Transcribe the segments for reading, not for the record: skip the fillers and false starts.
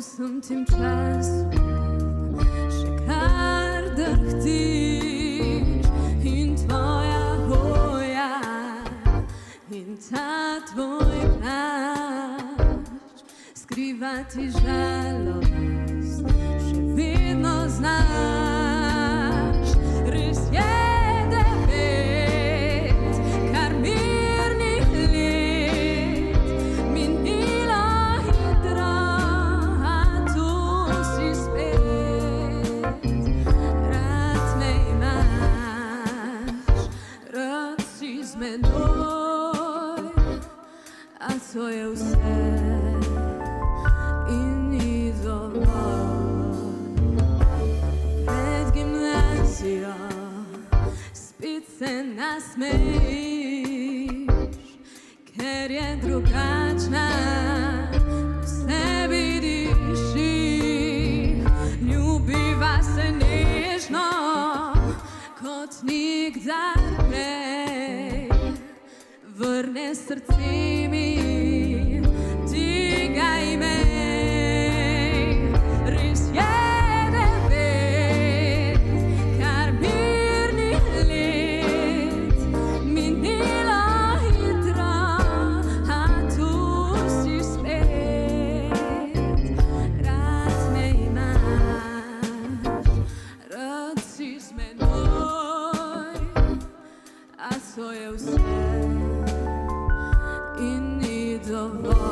vsem tem času še kar drhtiš in tvoja hoja in ta tvoj plač skrivati žalost še vedno znaš. Res je to je vse in ni dovolj. Pred gimnazijo spet se nasmejiš, ker je drugačna, vse vidiš jih, ljubiva se nežno kot nikdar prej, vrne srce mi. To je vse in ni dovolj.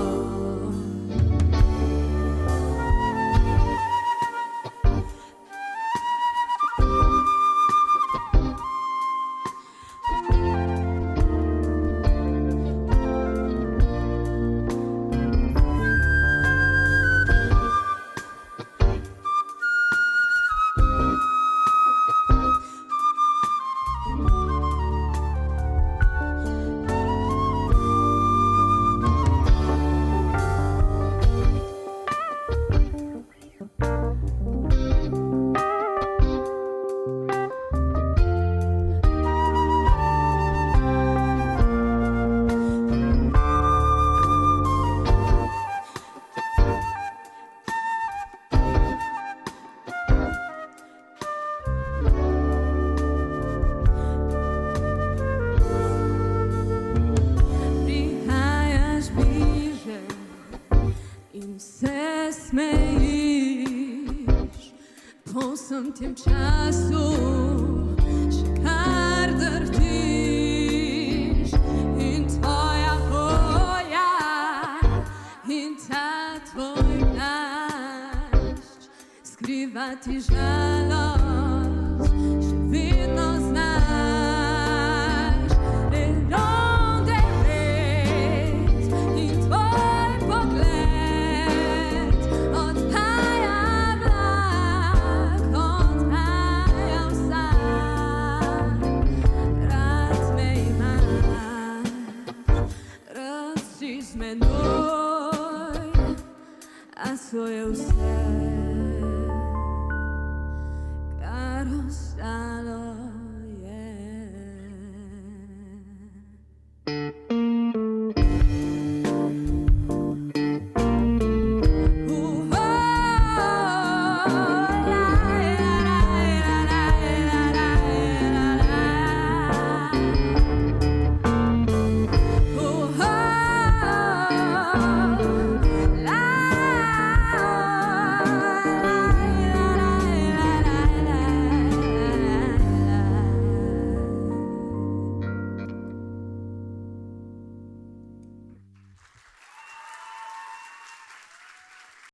Se smejiš po vsem tem času, še kar drhtiš in tvoja hoja in ta tvoj plašč skrivati žal.